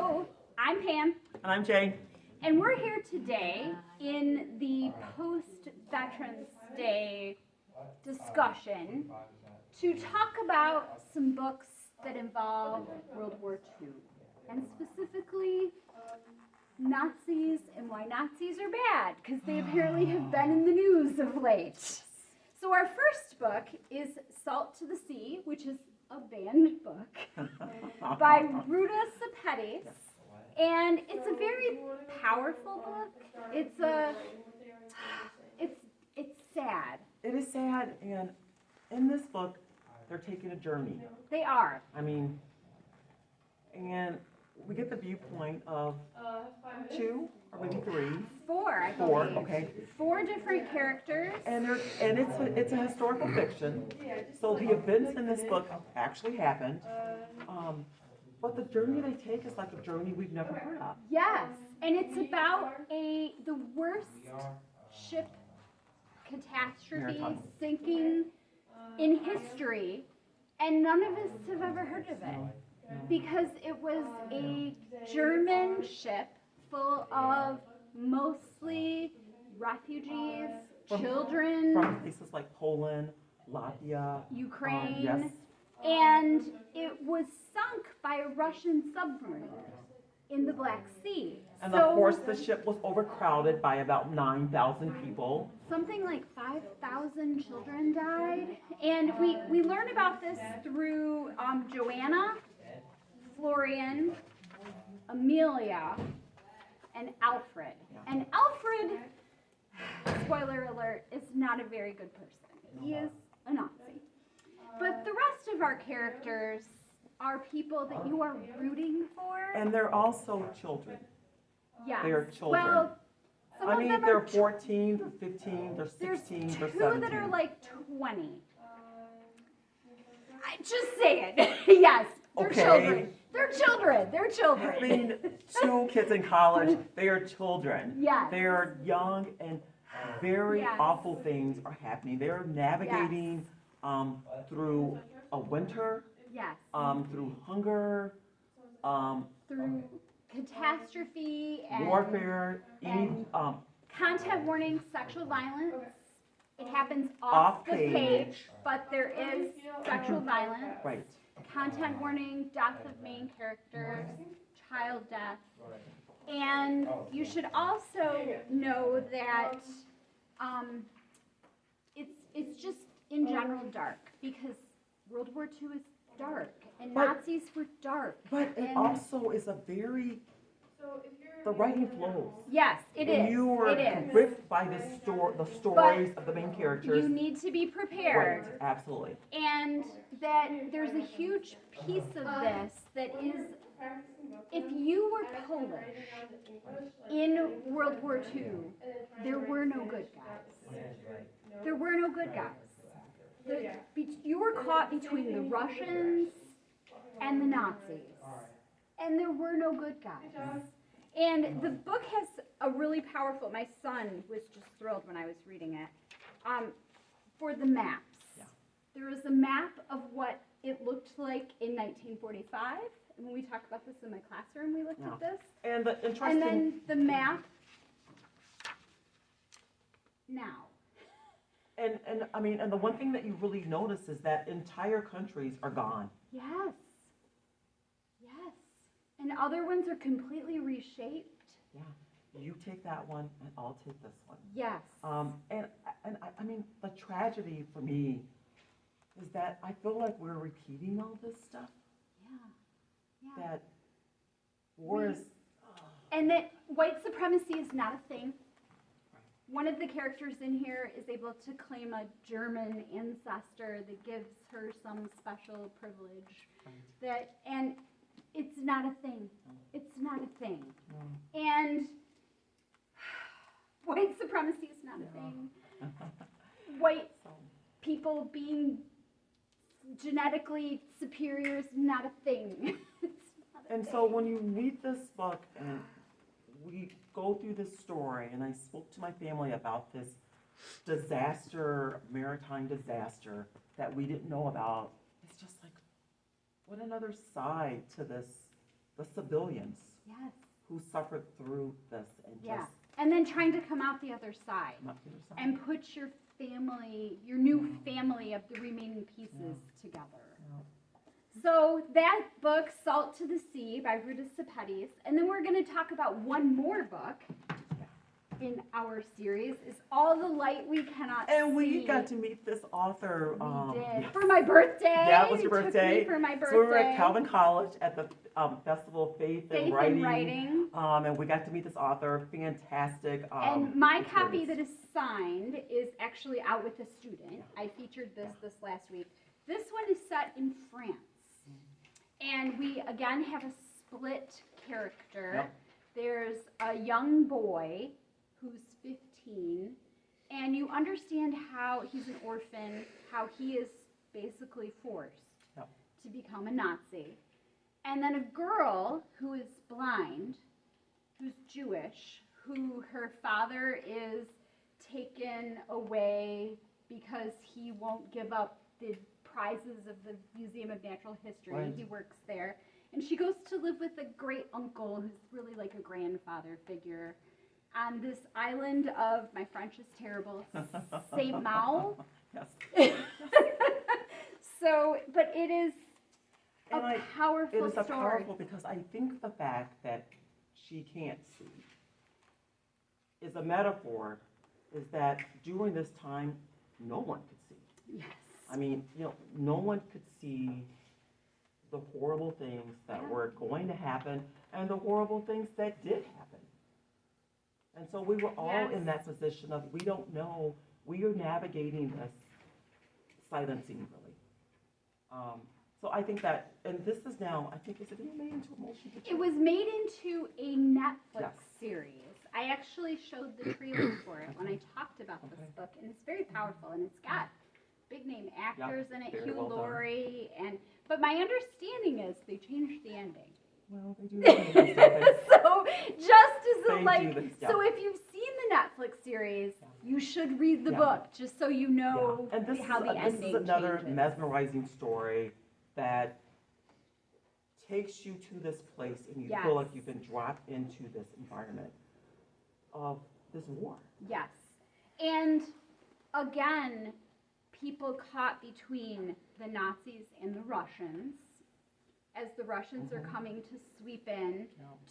So, I'm Pam. And I'm Jaye. And we're here today in the post-Veterans Day discussion to talk about some books that involve World War II. And specifically, Nazis and why Nazis are bad, because they apparently have been in the news of late. So our first book is Salt to the Sea, which is a banned book by Ruta Sepetys. And it's a very powerful book. It's sad. It is sad, and in this book, they're taking a journey. They are. I mean, and we get the viewpoint of two or maybe three. Four, I Four, believe. okay. Four different characters. And it's a historical fiction. So the events in this book actually happened. But the journey they take is like a journey we've never heard of. Yes, and it's about the worst ship catastrophe sinking in history, and none of us have ever heard of it because it was a German ship full of mostly refugees, children, from places like Poland, Latvia, Ukraine. Yes. And it was sunk by a Russian submarine in the Black Sea. And of course, the ship was overcrowded by about 9,000 people. Something like 5,000 children died. And we learn about this through Joanna, Florian, Amelia, and Alfred. Yeah. And Alfred, spoiler alert, is not a very good person. He is a Nazi. But the rest of our characters are people that you are rooting for. And they're also children. Yes. They are children. Well, some of them they're are 14, they're 15, they're 16, they're 17. There's two that are like 20. I just say it. Yes, they're children. They're children. They're children. I mean, two kids in college, they are children. Yes. They are young and very awful things are happening. They're navigating through a winter, through hunger, through catastrophe and warfare, content warning, sexual violence. It happens off the page, but there is sexual violence. Right. Content warning, death of main characters, child death. And you should also know that it's just in general dark, because World War II is dark and Nazis were dark. But it also is a very, the writing flows. Yes, it is. You are gripped by the stories of the main characters. You need to be prepared. Right, absolutely. And that there's a huge piece of this that is, if you were Polish in World War II, there were no good guys. There were no good guys. You were caught between the Russians and the Nazis. And there were no good guys. And the book has a really powerful, my son was just thrilled when I was reading it, for the maps. Yeah. There is a map of what it looked like in 1945. And when we talked about this in my classroom, we looked at this. And the interesting... And then the map now. And the one thing that you really notice is that entire countries are gone. Yes. Yes. And other ones are completely reshaped. Yeah. You take that one, and I'll take this one. Yes. And the tragedy for me is that I feel like we're repeating all this stuff. Yeah. That war is... And that white supremacy is not a thing. One of the characters in here is able to claim a German ancestor that gives her some special privilege. And it's not a thing. It's not a thing. And white supremacy is not a thing. White people being genetically superior is not a thing. So when you read this book and we go through this story, and I spoke to my family about this disaster, maritime disaster that we didn't know about, it's just like, what another side to this the civilians Yes. who suffered through this and Yeah. just And then trying to come out the other side not to the side. and put your family, your new family of the remaining pieces together. Yeah. So that book, Salt to the Sea by Ruta Sepetys, and then we're going to talk about one more book in our series, is All the Light We Cannot See. And we got to meet this author. We did. Yes. For my birthday. Yeah, it was your You took birthday. me for my birthday. So we were at Calvin College at the Festival of Faith and Writing. And we got to meet this author. Fantastic. And my experience. copy that is signed is actually out with a student. I featured this last week. This one is set in France. And we, again, have a split character. Yep. There's a young boy who's 15, and you understand how he's an orphan, how he is basically forced Yep. to become a Nazi. And then a girl who is blind, who's Jewish, who her father is taken away because he won't give up the prizes of the Museum of Natural History. Right. He works there. And she goes to live with a great uncle who's really like a grandfather figure on this island of, my French is terrible, Saint Mao. Yes. So, but it is And a powerful It is a story. powerful because I think the fact that she can't see is a metaphor, is that during this time, no one could see. Yes. I mean, no one could see the horrible things that were going to happen and the horrible things that did happen. And so we were all in that position of, we don't know, we are navigating this silencing, really. So I think that, and this is now, I think, is it being made into a motion picture? It was made into a Netflix Yes. series. I actually showed the trailer for it when I talked about this Okay. book, and it's very powerful, and it's got big name actors in it, very Hugh well done. Laurie, but my understanding is they changed the ending. Well, they do that sometimes, don't they? So just as a They do this, yeah. so if you've seen the Netflix series, you should read the Yeah. book just so you know And this how the this ending is another changes. mesmerizing story that takes you to this place and you Yes. feel like you've been dropped into this environment of this war. Yes. And again, people caught between the Nazis and the Russians, as the Russians are coming to sweep in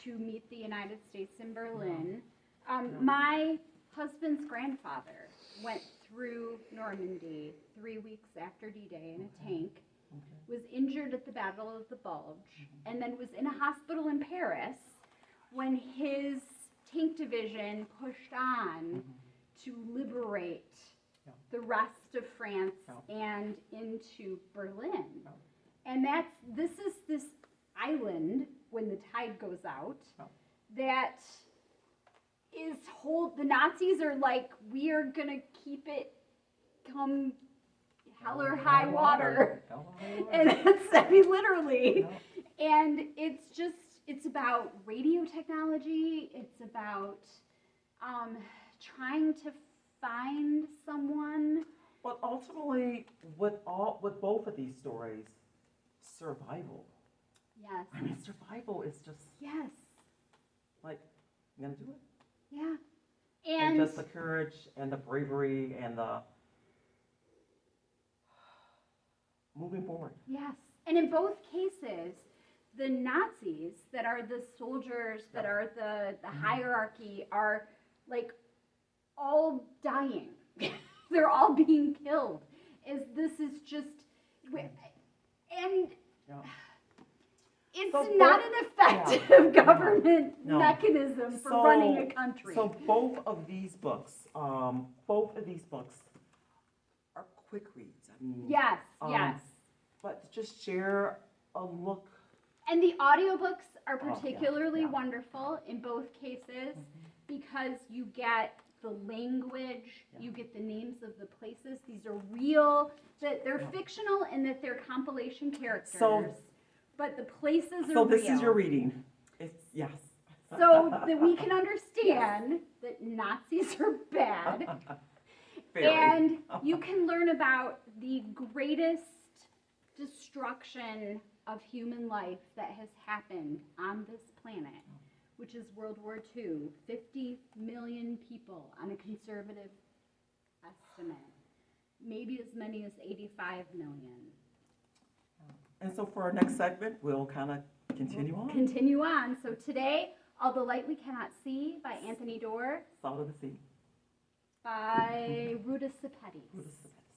to meet the United States in Berlin. My husband's grandfather went through Normandy 3 weeks after D-Day in a tank, was injured at the Battle of the Bulge, and then was in a hospital in Paris when his tank division pushed on to liberate the rest of France and into Berlin. And this is this island, when the tide goes out, that is the Nazis are like, we are gonna keep it come hell or high water. And that's, I mean, literally. And it's about radio technology, it's about trying to find someone. But ultimately, with both of these stories, survival. Yes. I mean, survival is just Yes. like, I'm gonna do it. Yeah. And just the courage and the bravery and the moving forward. Yes. And in both cases, the Nazis that are the soldiers, that are the hierarchy, are like all dying. They're all being killed. This is just, and it's So not both- an effective government No. mechanism for running a country. So both of these books are quick reads. I mean, Yes, yes. But just share a look. And the audiobooks are Oh, yeah, particularly yeah. wonderful in both cases because you get the language, you get the names of the places. These are real, that they're fictional and that they're compilation characters. But the places are real. So this is your reading. Yes. So that we can understand that Nazis are bad. Very. And you can learn about the greatest destruction of human life that has happened on this planet, which is World War II, 50 million people on a conservative estimate, maybe as many as 85 million. And so for our next segment, we'll kind of continue on. Continue on. So today, All the Light We Cannot See by Anthony Doerr. Salt of the Sea. By Ruta Sepetys. Ruta Sepetys.